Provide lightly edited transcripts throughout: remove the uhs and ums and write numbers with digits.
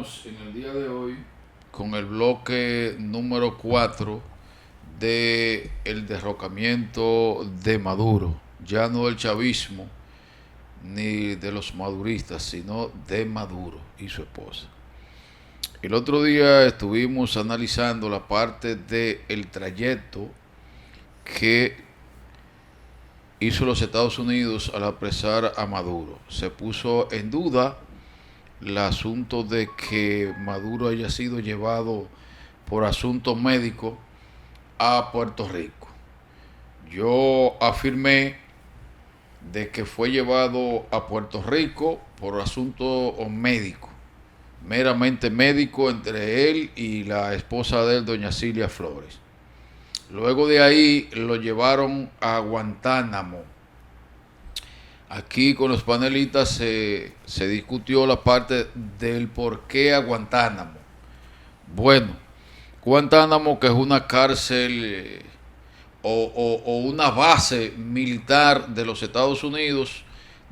Continuamos en el día de hoy con el bloque número 4 de el derrocamiento de Maduro, ya no del chavismo ni de los maduristas, sino de Maduro y su esposa. El otro día estuvimos analizando la parte del trayecto que hizo los Estados Unidos al apresar a Maduro. Se puso en duda el asunto de que Maduro haya sido llevado por asuntos médicos a Puerto Rico. Yo afirmé de que fue llevado a Puerto Rico por asuntos médicos, meramente médico, entre él y la esposa de él, doña Cilia Flores. Luego de ahí lo llevaron a Guantánamo. Aquí con los panelistas se discutió la parte del por qué a Guantánamo. Bueno, Guantánamo, que es una cárcel o una base militar de los Estados Unidos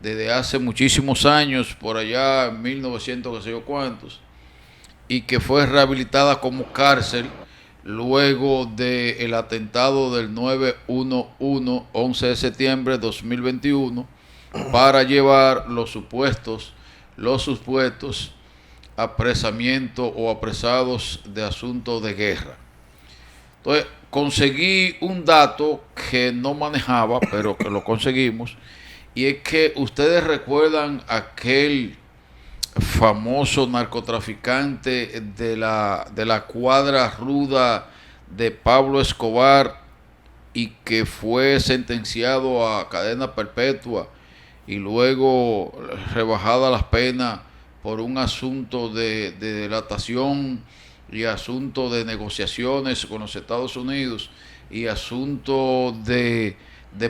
desde hace muchísimos años, por allá en 1900, que sé yo cuántos, y que fue rehabilitada como cárcel luego del atentado del 9/11, 11 de septiembre de 2021, para llevar los supuestos apresamientos o apresados de asuntos de guerra. Entonces, conseguí un dato que no manejaba, pero que lo conseguimos, y es que ustedes recuerdan aquel famoso narcotraficante de la cuadra ruda de Pablo Escobar y que fue sentenciado a cadena perpetua y luego rebajada las penas por un asunto de delatación y asunto de negociaciones con los Estados Unidos y asunto de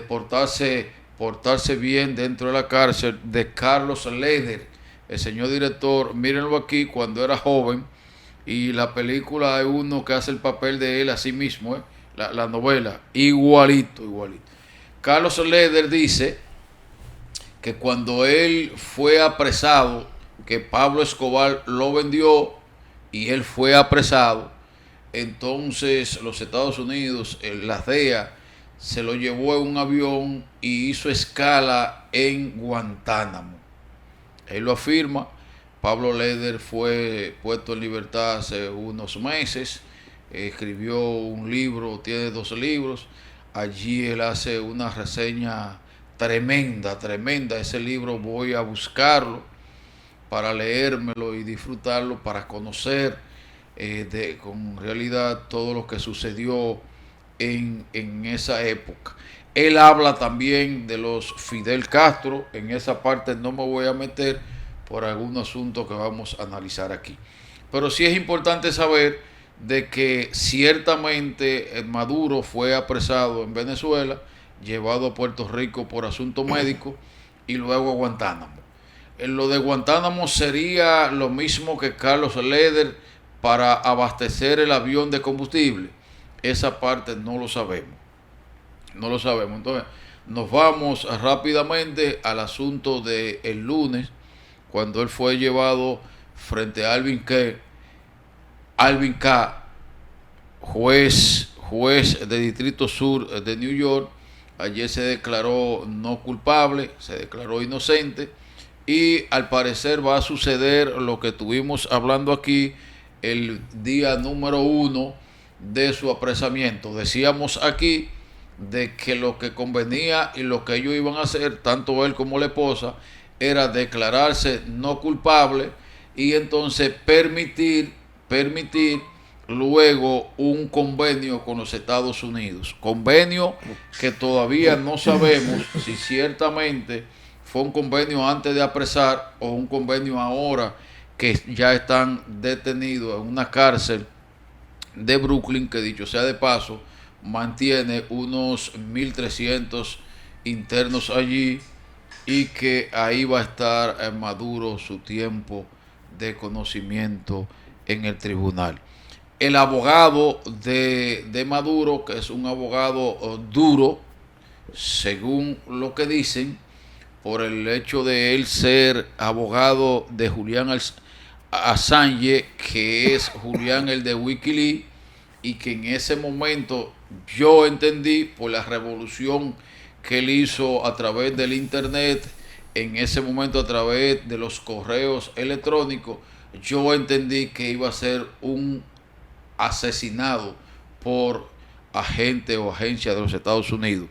portarse bien dentro de la cárcel, de Carlos Leder, el señor director. Mírenlo aquí, cuando era joven, y la película hay uno que hace el papel de él así mismo, la novela, igualito, igualito. Carlos Leder dice que cuando él fue apresado, que Pablo Escobar lo vendió y él fue apresado, entonces los Estados Unidos, la DEA, se lo llevó en un avión y hizo escala en Guantánamo. Él lo afirma. Pablo Leder fue puesto en libertad hace unos meses, escribió un libro, tiene 2 libros. Allí él hace una reseña tremenda, tremenda. Ese libro voy a buscarlo para leérmelo y disfrutarlo, para conocer con realidad todo lo que sucedió en esa época. Él habla también de los Fidel Castro. En esa parte no me voy a meter por algún asunto que vamos a analizar aquí. Pero sí es importante saber de que ciertamente Maduro fue apresado en Venezuela, llevado a Puerto Rico por asunto médico y luego a Guantánamo. En lo de Guantánamo sería lo mismo que Carlos Leder para abastecer el avión de combustible. Esa parte no lo sabemos. No lo sabemos. Entonces, nos vamos rápidamente al asunto del lunes, cuando él fue llevado frente a Alvin K, juez de Distrito Sur de New York. Ayer se declaró no culpable, se declaró inocente, y al parecer va a suceder lo que estuvimos hablando aquí el día número 1 de su apresamiento. Decíamos aquí de que lo que convenía y lo que ellos iban a hacer, tanto él como la esposa, era declararse no culpable y entonces permitir luego un convenio con los Estados Unidos. Convenio que todavía no sabemos si ciertamente fue un convenio antes de apresar o un convenio ahora que ya están detenidos en una cárcel de Brooklyn, que dicho sea de paso, mantiene unos 1.300 internos allí, y que ahí va a estar Maduro su tiempo de conocimiento en el tribunal. El abogado de Maduro, que es un abogado duro, según lo que dicen, por el hecho de él ser abogado de Julián Assange, que es Julián el de Wikileaks, y que en ese momento yo entendí por la revolución que él hizo a través del internet, en ese momento a través de los correos electrónicos, yo entendí que iba a ser un asesinado por agente o agencia de los Estados Unidos.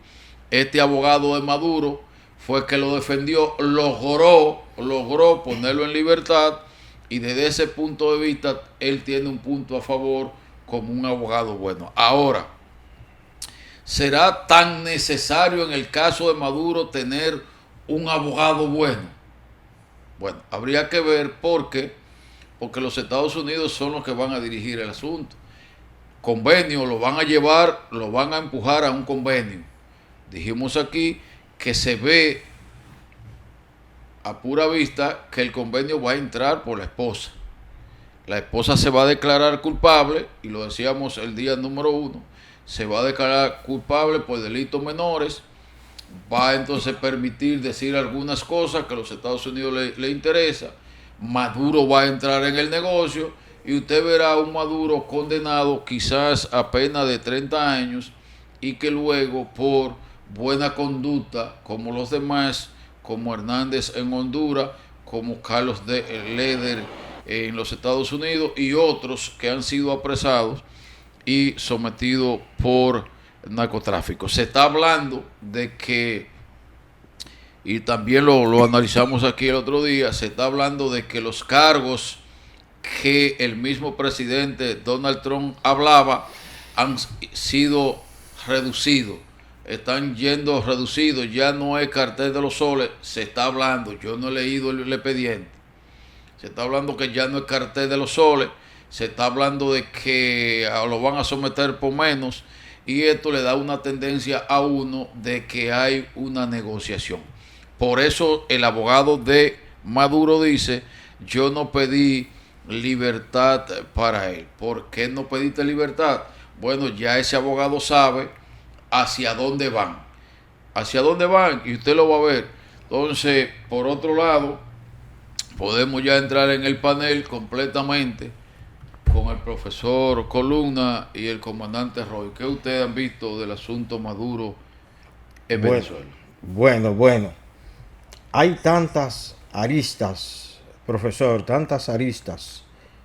Este abogado de Maduro fue que lo defendió, logró ponerlo en libertad, y desde ese punto de vista él tiene un punto a favor como un abogado bueno. Ahora, ¿será tan necesario en el caso de Maduro tener un abogado bueno? Bueno, habría que ver porque los Estados Unidos son los que van a dirigir el asunto. Convenio lo van a llevar, lo van a empujar a un convenio. Dijimos aquí que se ve a pura vista que el convenio va a entrar por la esposa. La esposa se va a declarar culpable, y lo decíamos el día número 1, se va a declarar culpable por delitos menores, va a entonces permitir decir algunas cosas que a los Estados Unidos le interesa. Maduro va a entrar en el negocio, y usted verá un Maduro condenado quizás a pena de 30 años, y que luego por buena conducta, como los demás, como Hernández en Honduras, como Carlos Leder en los Estados Unidos, y otros que han sido apresados y sometidos por narcotráfico. Se está hablando de que, y también lo analizamos aquí el otro día, se está hablando de que los cargos que el mismo presidente Donald Trump hablaba han sido reducidos, están yendo reducidos, ya no es cartel de los soles, se está hablando, yo no he leído el expediente, se está hablando que ya no es cartel de los soles, se está hablando de que lo van a someter por menos, y esto le da una tendencia a uno de que hay una negociación. Por eso el abogado de Maduro dice, yo no pedí libertad para él. ¿Por qué no pediste libertad? Bueno, ya ese abogado sabe hacia dónde van. Hacia dónde van, y usted lo va a ver. Entonces, por otro lado, podemos ya entrar en el panel completamente con el profesor Columna y el comandante Roy. ¿Qué ustedes han visto del asunto Maduro en Venezuela? Bueno. Hay tantas aristas, profesor, tantas aristas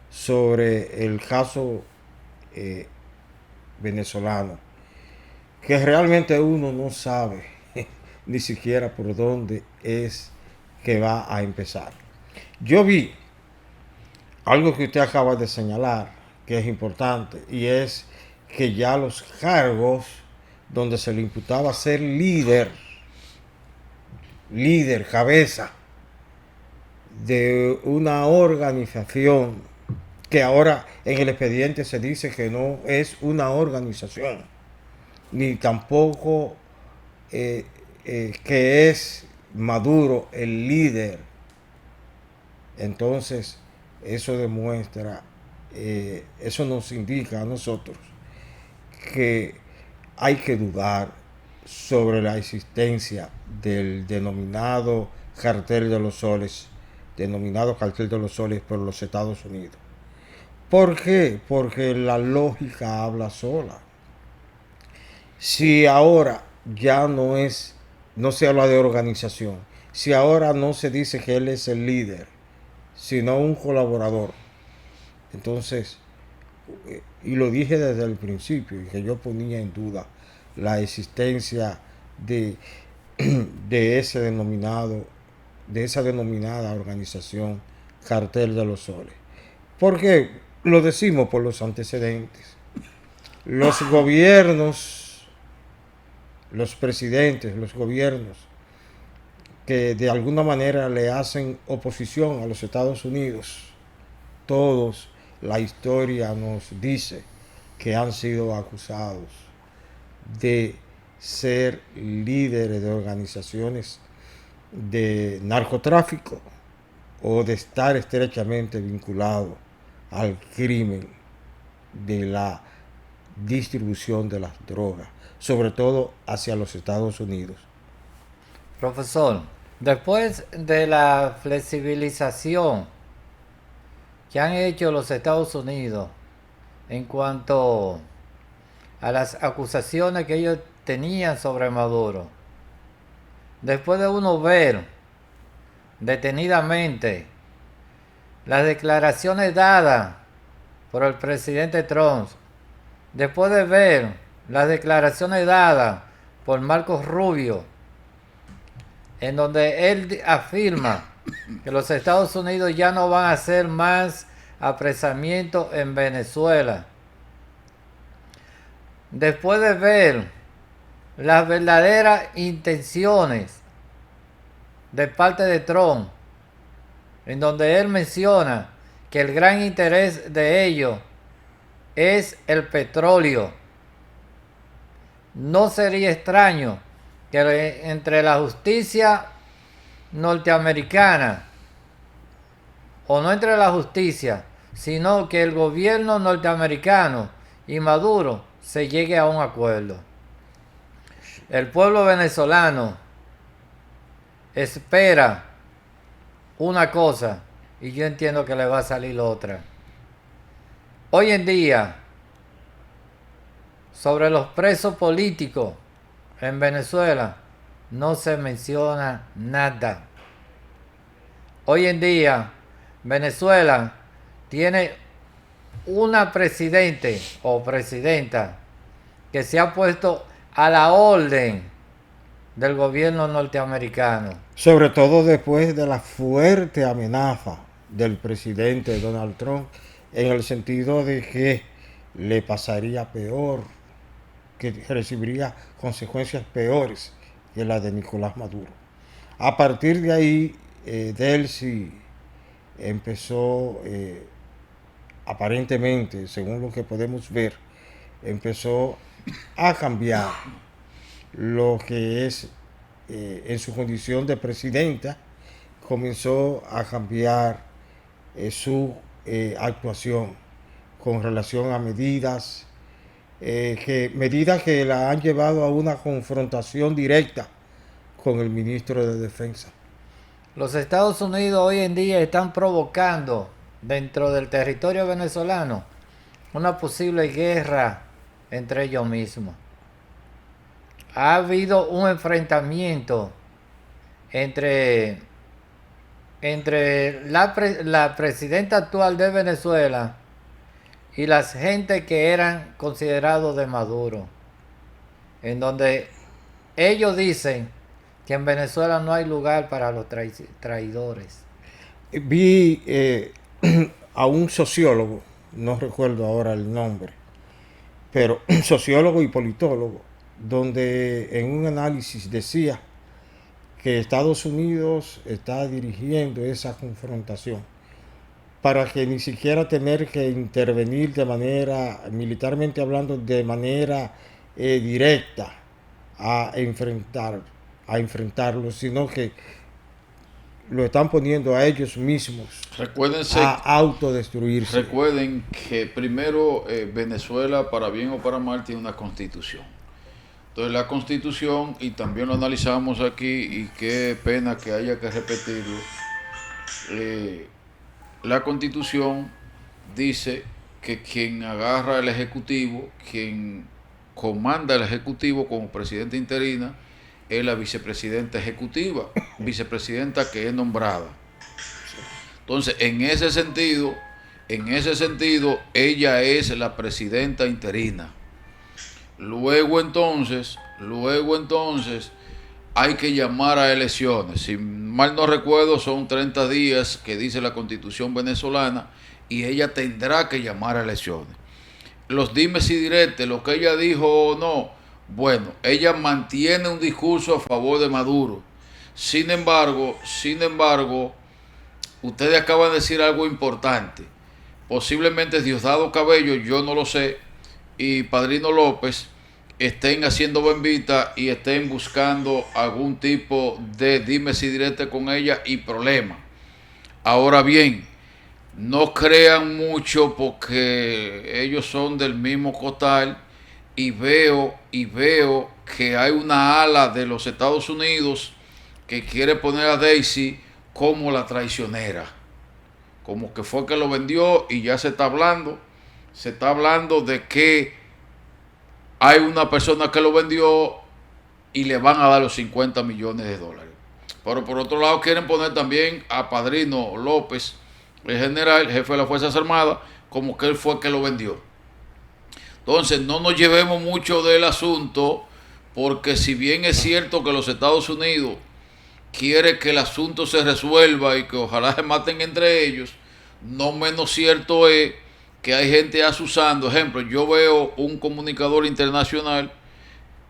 sobre el caso venezolano, que realmente uno no sabe ni siquiera por dónde es que va a empezar. Yo vi algo que usted acaba de señalar, que es importante, y es que ya los cargos donde se le imputaba ser cabeza de una organización, que ahora en el expediente se dice que no es una organización, ni tampoco que es Maduro el líder. Entonces, eso demuestra, eso nos indica a nosotros que hay que dudar sobre la existencia del denominado cartel de los soles, por los Estados Unidos. ¿Por qué? Porque la lógica habla sola. Si ahora ya no se habla de organización, si ahora no se dice que él es el líder, sino un colaborador, entonces, y lo dije desde el principio, que yo ponía en duda la existencia de, de esa denominada organización Cartel de los Soles. ¿Por qué? Lo decimos por los antecedentes. Los gobiernos, los presidentes, los gobiernos que de alguna manera le hacen oposición a los Estados Unidos, todos, la historia nos dice que han sido acusados de ser líderes de organizaciones de narcotráfico o de estar estrechamente vinculados al crimen de la distribución de las drogas, sobre todo hacia los Estados Unidos. Profesor, después de la flexibilización que han hecho los Estados Unidos en cuanto a las acusaciones que ellos tenían sobre Maduro, después de uno ver detenidamente las declaraciones dadas por el presidente Trump, después de ver las declaraciones dadas por Marcos Rubio, en donde él afirma que los Estados Unidos ya no van a hacer más apresamientos en Venezuela, después de ver las verdaderas intenciones de parte de Trump, en donde él menciona que el gran interés de ellos es el petróleo, no sería extraño que entre la justicia norteamericana, o no entre la justicia, sino que el gobierno norteamericano y Maduro se llegue a un acuerdo. El pueblo venezolano espera una cosa y yo entiendo que le va a salir otra. Hoy en día, sobre los presos políticos en Venezuela, no se menciona nada. Hoy en día, Venezuela tiene una presidente o presidenta que se ha puesto a la orden del gobierno norteamericano. Sobre todo después de la fuerte amenaza del presidente Donald Trump, en el sentido de que le pasaría peor, que recibiría consecuencias peores que las de Nicolás Maduro. A partir de ahí, Delcy empezó, aparentemente, según lo que podemos ver, empezó a cambiar lo que es, en su condición de presidenta, comenzó a cambiar su actuación con relación a medidas que la han llevado a una confrontación directa con el ministro de Defensa. Los Estados Unidos hoy en día están provocando dentro del territorio venezolano una posible guerra entre ellos mismos. Ha habido un enfrentamiento entre la presidenta actual de Venezuela y las gente que eran considerados de Maduro, en donde ellos dicen que en Venezuela no hay lugar para los traidores. Vi a un sociólogo, no recuerdo ahora el nombre, pero un sociólogo y politólogo, donde en un análisis decía que Estados Unidos está dirigiendo esa confrontación para que ni siquiera tener que intervenir de manera, militarmente hablando, de manera directa a enfrentarlo, sino que lo están poniendo a ellos mismos a autodestruirse. Recuerden que primero Venezuela, para bien o para mal, tiene una constitución. Entonces la constitución, y también lo analizamos aquí, y qué pena que haya que repetirlo, la constitución dice que quien agarra el ejecutivo, quien comanda el ejecutivo como presidenta interina, es la vicepresidenta ejecutiva, vicepresidenta que es nombrada. Entonces, en ese sentido, ella es la presidenta interina. Luego entonces, hay que llamar a elecciones. Si mal no recuerdo, son 30 días que dice la Constitución venezolana, y ella tendrá que llamar a elecciones. Los dimes y diretes, lo que ella dijo o no, bueno, ella mantiene un discurso a favor de Maduro. Sin embargo, ustedes acaban de decir algo importante. Posiblemente Diosdado Cabello, yo no lo sé, y Padrino López estén haciendo bembita y estén buscando algún tipo de dimes y diretes con ella y problema. Ahora bien, no crean mucho porque ellos son del mismo costal, y veo que hay una ala de los Estados Unidos que quiere poner a Daisy como la traicionera, como que fue que lo vendió y ya se está hablando de que hay una persona que lo vendió y le van a dar los 50 millones de dólares. Pero por otro lado quieren poner también a Padrino López, el general, jefe de las Fuerzas Armadas, como que él fue que lo vendió. Entonces no nos llevemos mucho del asunto, porque si bien es cierto que los Estados Unidos quiere que el asunto se resuelva y que ojalá se maten entre ellos, no menos cierto es que hay gente asusando. Ejemplo, yo veo un comunicador internacional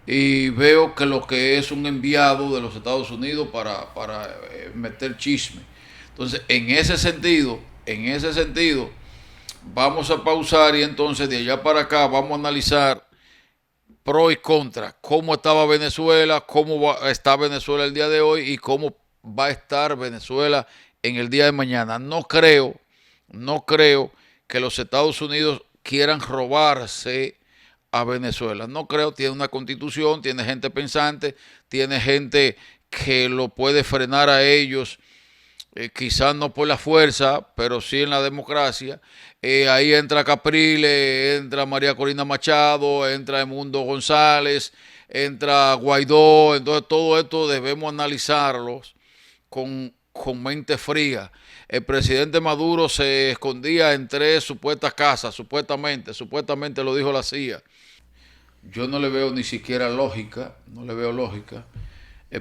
y veo que lo que es un enviado de los Estados Unidos para meter chisme. Entonces, en ese sentido, vamos a pausar y entonces de allá para acá vamos a analizar pro y contra, cómo estaba Venezuela, está Venezuela el día de hoy y cómo va a estar Venezuela en el día de mañana. No creo que los Estados Unidos quieran robarse a Venezuela. No creo, tiene una constitución, tiene gente pensante, tiene gente que lo puede frenar a ellos, quizás no por la fuerza, pero sí en la democracia. Ahí entra Capriles, entra María Corina Machado, entra Edmundo González, entra Guaidó. Entonces todo esto debemos analizarlos con mente fría. El presidente Maduro se escondía en 3 supuestas casas, supuestamente lo dijo la CIA. Yo no le veo ni siquiera lógica, no le veo lógica.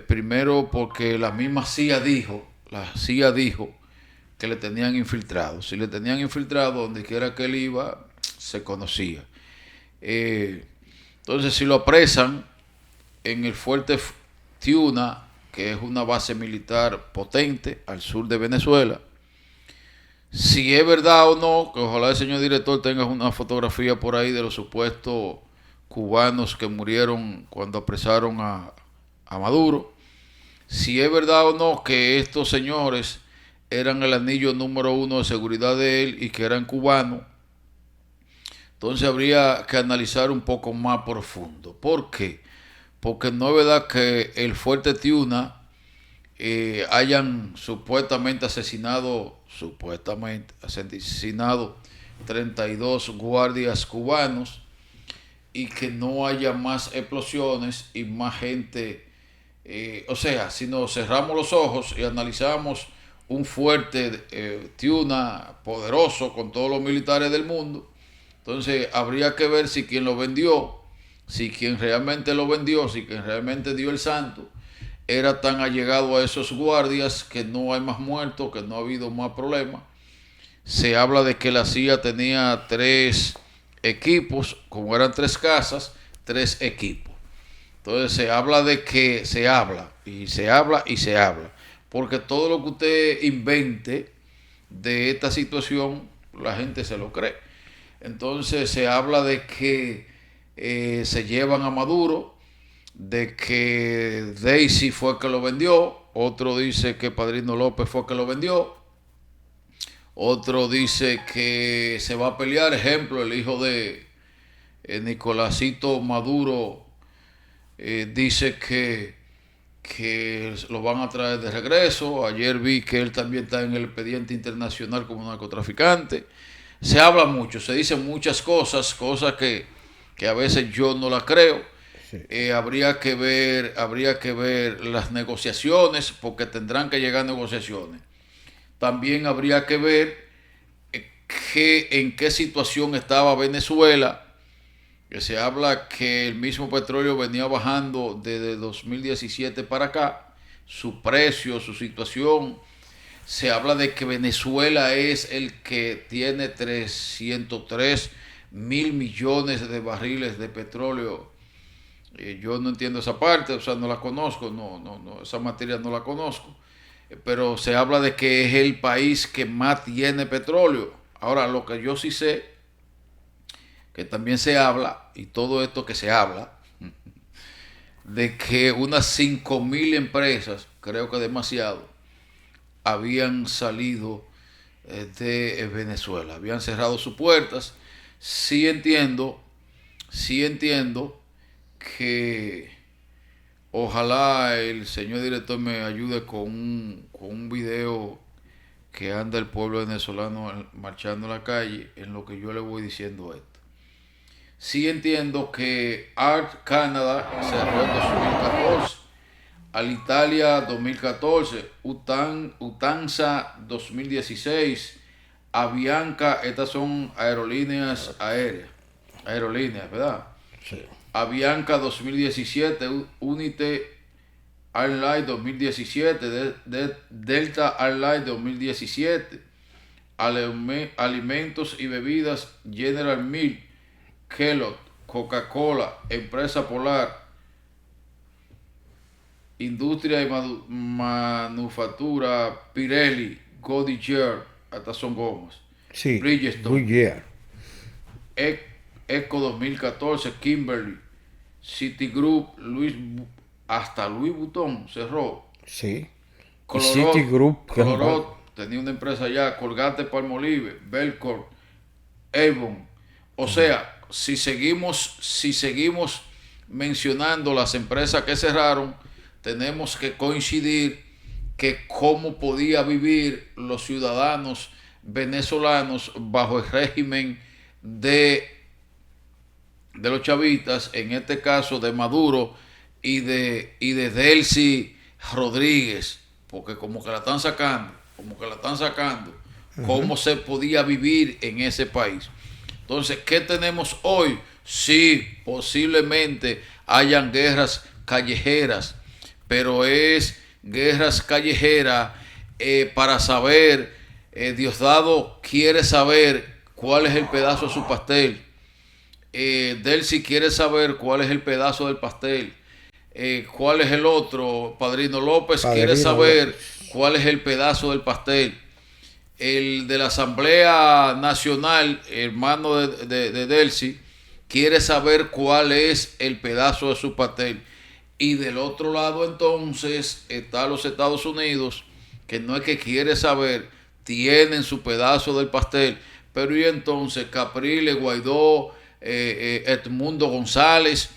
Primero porque la CIA dijo que le tenían infiltrado. Si le tenían infiltrado, donde quiera que él iba, se conocía. Entonces, si lo apresan en el fuerte Tiuna, que es una base militar potente al sur de Venezuela, si es verdad o no, que ojalá el señor director tenga una fotografía por ahí de los supuestos cubanos que murieron cuando apresaron a Maduro, si es verdad o no que estos señores eran el anillo número 1 de seguridad de él y que eran cubanos, entonces habría que analizar un poco más profundo. ¿Por qué? Porque no es verdad que el fuerte Tiuna hayan asesinado 32 guardias cubanos y que no haya más explosiones y más gente. O sea, si nos cerramos los ojos y analizamos un fuerte Tiuna poderoso con todos los militares del mundo, entonces habría que ver si quien lo vendió, si quien realmente lo vendió, si quien realmente dio el santo, era tan allegado a esos guardias que no hay más muertos, que no ha habido más problemas. Se habla de que la CIA tenía 3 equipos, como eran 3 casas, 3 equipos. Entonces se habla de que se habla, y se habla, y se habla. Porque todo lo que usted invente de esta situación, la gente se lo cree. Entonces se habla de que se llevan a Maduro, de que Daisy fue que lo vendió, otro dice que Padrino López fue que lo vendió, otro dice que se va a pelear. Ejemplo, el hijo de Nicolásito Maduro dice que lo van a traer de regreso. Ayer vi que él también está en el expediente internacional como narcotraficante. Se habla mucho, se dicen muchas cosas que a veces yo no las creo. Sí. Habría que ver las negociaciones, porque tendrán que llegar negociaciones. También habría que ver en qué situación estaba Venezuela, que se habla que el mismo petróleo venía bajando desde 2017 para acá, su precio, su situación. Se habla de que Venezuela es el que tiene 303 mil millones de barriles de petróleo. Yo no entiendo esa parte, o sea, no la conozco, no, esa materia no la conozco. Pero se habla de que es el país que más tiene petróleo. Ahora, lo que yo sí sé, que también se habla, y todo esto que se habla, de que unas 5.000 empresas, creo que demasiado, habían salido de Venezuela, habían cerrado sus puertas. Sí entiendo que ojalá el señor director me ayude con un video que anda el pueblo venezolano marchando en la calle, en lo que yo le voy diciendo esto. Sí entiendo que Art Canada cerró en 2014, Alitalia 2014, Utanza 2016, Avianca, estas son aerolíneas aéreas, aerolíneas, ¿verdad? Sí. Avianca 2017, Unite Airlines 2017, Delta Airlines 2017, alimentos y bebidas General Mills, Kellogg, Coca-Cola, Empresa Polar, Industria y Manufactura, Pirelli, Goodyear, hasta son gomas, Sí, Bridgestone, Goodyear. Eco 2014, Kimberly, Citigroup, hasta Louis Vuitton cerró. Sí. Y Colorado, Citigroup, que es un Colorado banco. tenía una empresa allá, Colgate Palmolive, Belcorp, Avon. O sea, si seguimos mencionando las empresas que cerraron, tenemos que coincidir que cómo podía vivir los ciudadanos venezolanos bajo el régimen de los chavistas, en este caso de Maduro y de Delcy Rodríguez, porque como que la están sacando, cómo se podía vivir en ese país. Entonces, ¿qué tenemos hoy? Sí, posiblemente hayan guerras callejeras, pero es guerras callejeras para saber, Diosdado quiere saber cuál es el pedazo de su pastel. Delcy quiere saber cuál es el pedazo del pastel. ¿Cuál es el otro? Padrino López quiere saber López. cuál es el pedazo del pastel. El de la Asamblea Nacional, hermano de Delcy, quiere saber cuál es el pedazo de su pastel. Y del otro lado entonces está los Estados Unidos, que no es que quiere saber, tienen su pedazo del pastel. Pero y entonces Capriles, Guaidó, Edmundo González,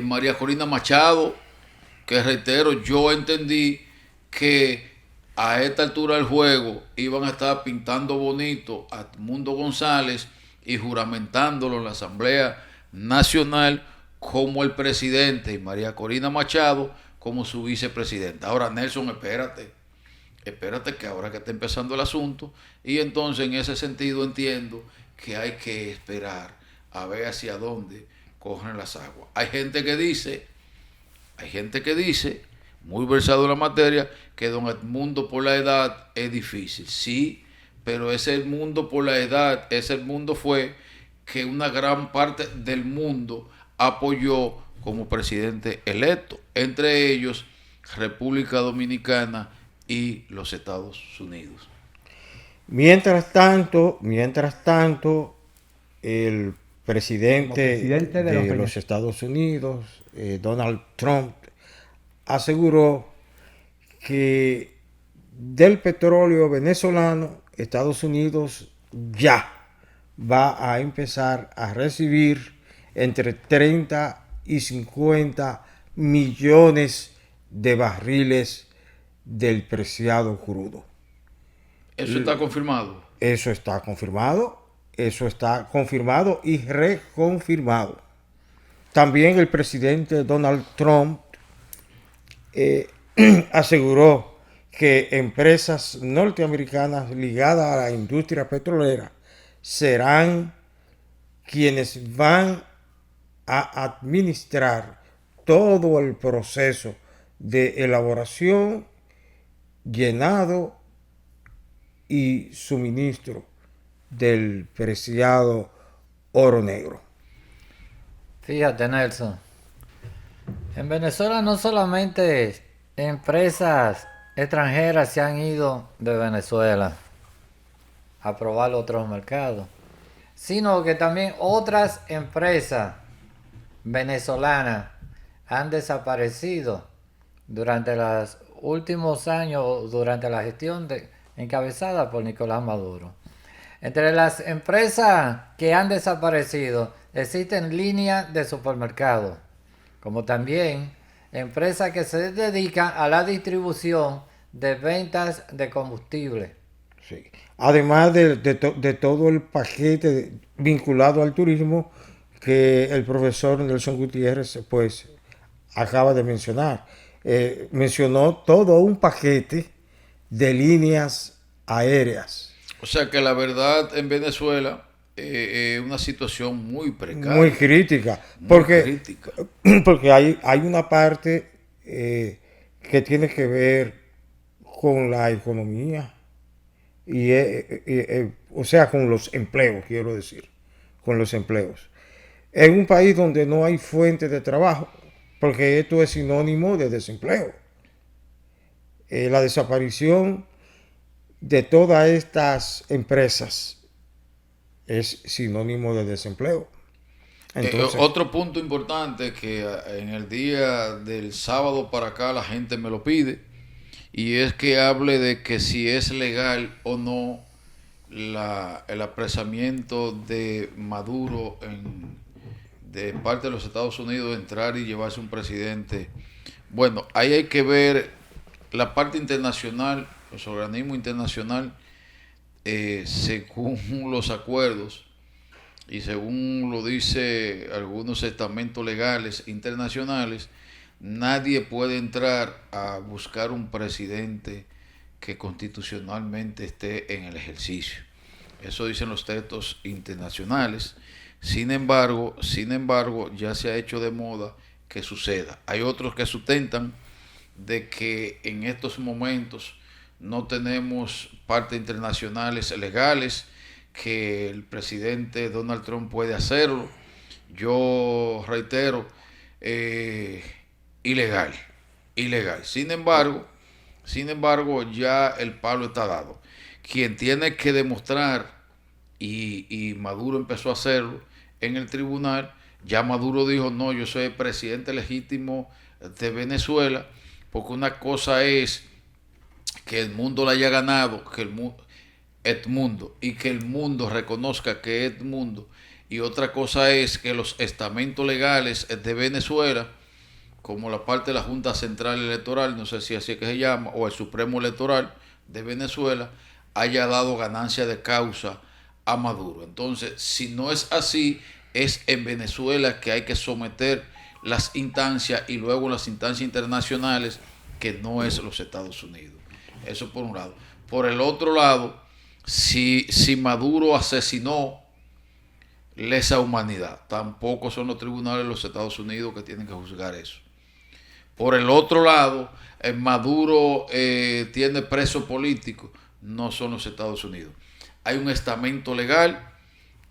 María Corina Machado, que reitero, yo entendí que a esta altura del juego iban a estar pintando bonito a Edmundo González y juramentándolo en la Asamblea Nacional como el presidente y María Corina Machado como su vicepresidenta. Ahora, Nelson, espérate que ahora que está empezando el asunto, y entonces en ese sentido entiendo que hay que esperar a ver hacia dónde cogen las aguas. Hay gente que dice, muy versado en la materia, que don Edmundo por la edad es difícil. Sí, pero ese Edmundo por la edad, ese Edmundo fue que una gran parte del mundo apoyó como presidente electo, entre ellos República Dominicana y los Estados Unidos. Mientras tanto, el presidente de los Estados Unidos, Donald Trump, aseguró que del petróleo venezolano, Estados Unidos ya va a empezar a recibir entre 30 y 50 millones de barriles del preciado crudo. ¿Eso está confirmado? Eso está confirmado y reconfirmado. También el presidente Donald Trump aseguró que empresas norteamericanas ligadas a la industria petrolera serán quienes van a administrar todo el proceso de elaboración, llenado y suministro del preciado oro negro. Fíjate, Nelson, en Venezuela no solamente empresas extranjeras se han ido de Venezuela a probar otros mercados, sino que también otras empresas venezolanas han desaparecido durante los últimos años, durante la gestión encabezada por Nicolás Maduro. Entre las empresas que han desaparecido existen líneas de supermercados, como también empresas que se dedican a la distribución de ventas de combustible. Sí. Además de todo el paquete vinculado al turismo que el profesor Nelson Gutiérrez pues acaba de mencionar. Mencionó todo un paquete de líneas aéreas. O sea que la verdad en Venezuela es una situación muy Muy precaria, crítica, muy crítica. porque hay una parte que tiene que ver con la economía o sea, con los empleos, quiero decir, con los empleos. En un país donde no hay fuente de trabajo, porque esto es sinónimo de desempleo. La desaparición de todas estas empresas es sinónimo de desempleo. Entonces, Otro punto importante que en el día del sábado para acá la gente me lo pide y es que hable de que si es legal o no el apresamiento de Maduro de parte de los Estados Unidos de entrar y llevarse un presidente. Bueno, ahí hay que ver la parte internacional, los organismos internacionales, según los acuerdos y según lo dice algunos estamentos legales internacionales, nadie puede entrar a buscar un presidente que constitucionalmente esté en el ejercicio. Eso dicen los textos internacionales. Sin embargo, ya se ha hecho de moda que suceda. Hay otros que sustentan de que en estos momentos no tenemos partes internacionales legales, que el presidente Donald Trump puede hacerlo. Yo reitero, ilegal, ilegal. Sin embargo, ya el palo está dado. Quien tiene que demostrar, y Maduro empezó a hacerlo en el tribunal, ya Maduro dijo, no, yo soy el presidente legítimo de Venezuela, porque una cosa es que el mundo le haya ganado, que Edmundo, y que el mundo reconozca que es Edmundo, y otra cosa es que los estamentos legales de Venezuela, como la parte de la Junta Central Electoral, no sé si así es que se llama, o el Supremo Electoral de Venezuela, haya dado ganancia de causa a Maduro. Entonces, si no es así, es en Venezuela que hay que someter las instancias y luego las instancias internacionales, que no es los Estados Unidos. Eso por un lado. Por el otro lado, si Maduro asesinó lesa humanidad, tampoco son los tribunales de los Estados Unidos que tienen que juzgar eso. Por el otro lado, Maduro tiene preso político, no son los Estados Unidos. Hay un estamento legal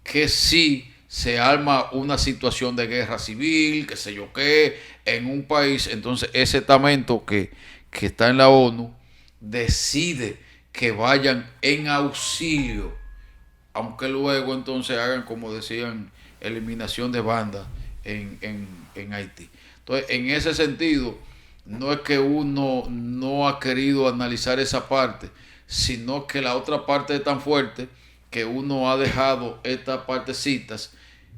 que si se arma una situación de guerra civil, qué sé yo qué, en un país, entonces ese estamento que está en la ONU decide que vayan en auxilio, aunque luego entonces hagan, como decían, eliminación de bandas en Haití. Entonces, en ese sentido, no es que uno no ha querido analizar esa parte, sino que la otra parte es tan fuerte que uno ha dejado estas partecitas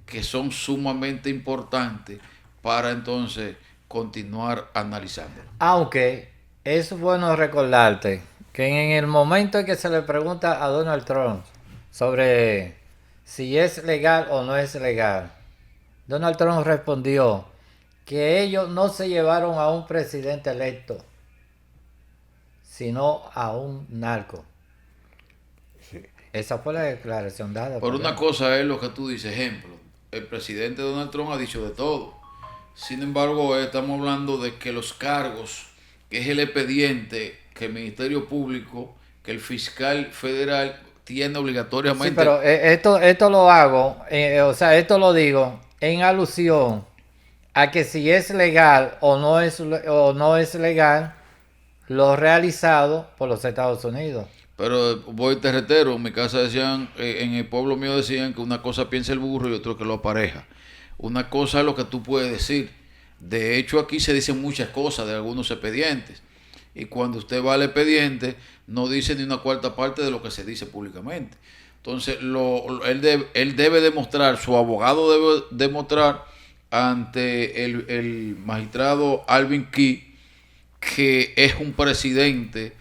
que son sumamente importantes para entonces continuar analizando. Aunque es bueno recordarte que en el momento en que se le pregunta a Donald Trump sobre si es legal o no es legal, Donald Trump respondió que ellos no se llevaron a un presidente electo, sino a un narco. sí. Esa fue la declaración dada. Por una cosa es lo que tú dices, ejemplo, el presidente Donald Trump ha dicho de todo. Sin embargo, estamos hablando de que los cargos, que es el expediente que el Ministerio Público, que el fiscal federal tiene obligatoriamente. Sí, pero esto lo hago, esto lo digo en alusión a que si es legal o no es legal lo realizado por los Estados Unidos. Pero voy terretero, en mi casa decían, en el pueblo mío decían que una cosa piensa el burro y otro que lo apareja. Una cosa es lo que tú puedes decir. De hecho, aquí se dicen muchas cosas de algunos expedientes. Y cuando usted va al expediente, no dice ni una cuarta parte de lo que se dice públicamente. Entonces, él debe demostrar, su abogado debe demostrar ante el magistrado Alvin Key que es un presidente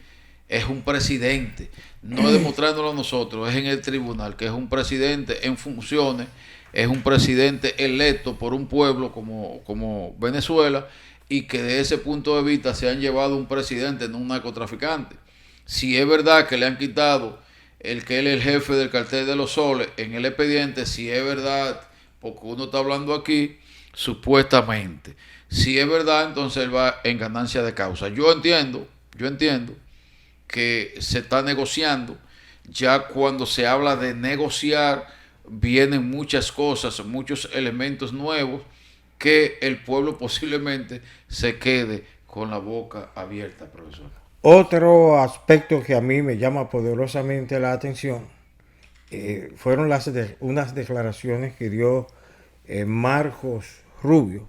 es un presidente. No es demostrándolo a nosotros, es en el tribunal, que es un presidente en funciones, es un presidente electo por un pueblo como Venezuela, y que de ese punto de vista se han llevado un presidente, no un narcotraficante. Si es verdad que le han quitado el que él es el jefe del cartel de los soles en el expediente, si es verdad, porque uno está hablando aquí, supuestamente. Si es verdad, entonces él va en ganancia de causa. Yo entiendo que se está negociando. Ya cuando se habla de negociar, vienen muchas cosas, muchos elementos nuevos que el pueblo posiblemente se quede con la boca abierta, profesor. Otro aspecto que a mí me llama poderosamente la atención fueron unas declaraciones que dio Marcos Rubio,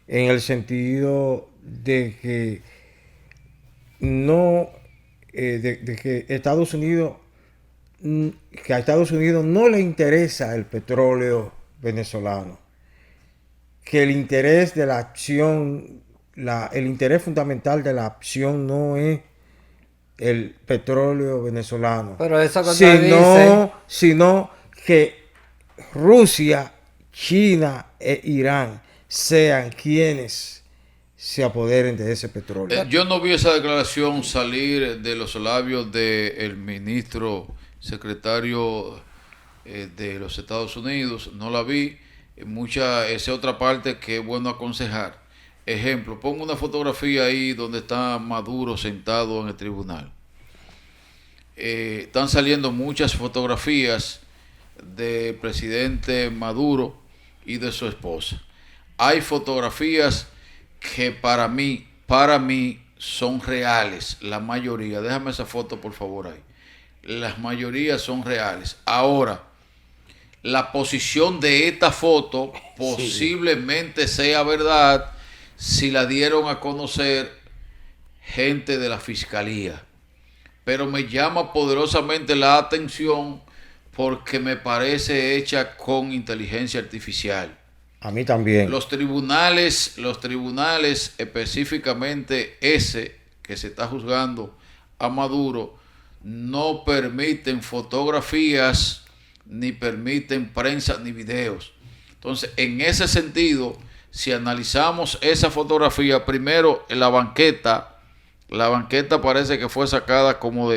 en el sentido de que no, de que Estados Unidos, que a Estados Unidos no le interesa el petróleo venezolano, que el interés de la acción, el interés fundamental de la acción no es el petróleo venezolano, Pero eso que usted dice, sino que Rusia, China e Irán sean quienes se apoderen de ese petróleo. Yo no vi esa declaración salir de los labios del ministro secretario de los Estados Unidos, no la vi. Esa es otra parte que es bueno aconsejar. Ejemplo, pongo una fotografía ahí donde está Maduro sentado en el tribunal. Están saliendo muchas fotografías del presidente Maduro y de su esposa. Hay fotografías que para mí son reales, la mayoría. Déjame esa foto por favor ahí. Las mayorías son reales. Ahora, la posición de esta foto posiblemente sea verdad si la dieron a conocer gente de la fiscalía. Pero me llama poderosamente la atención porque me parece hecha con inteligencia artificial. A mí también. Los tribunales, específicamente ese que se está juzgando a Maduro, no permiten fotografías, ni permiten prensa, ni videos. Entonces, en ese sentido, si analizamos esa fotografía, primero en la banqueta parece que fue sacada como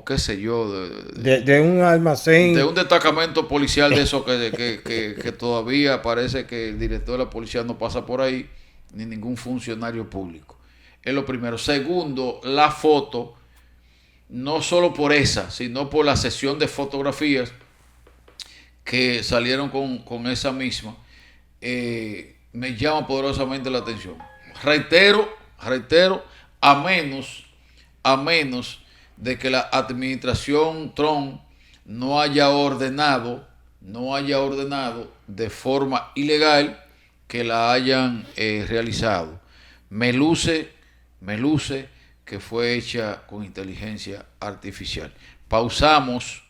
qué sé yo, de un almacén, de un destacamento policial de eso que todavía parece que el director de la policía no pasa por ahí, ni ningún funcionario público. Es lo primero. Segundo, la foto, no solo por esa, sino por la sesión de fotografías que salieron con esa misma, me llama poderosamente la atención. Reitero, a menos de que la administración Trump no haya ordenado de forma ilegal que la hayan realizado. Me luce que fue hecha con inteligencia artificial. Pausamos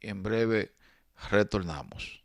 y en breve retornamos.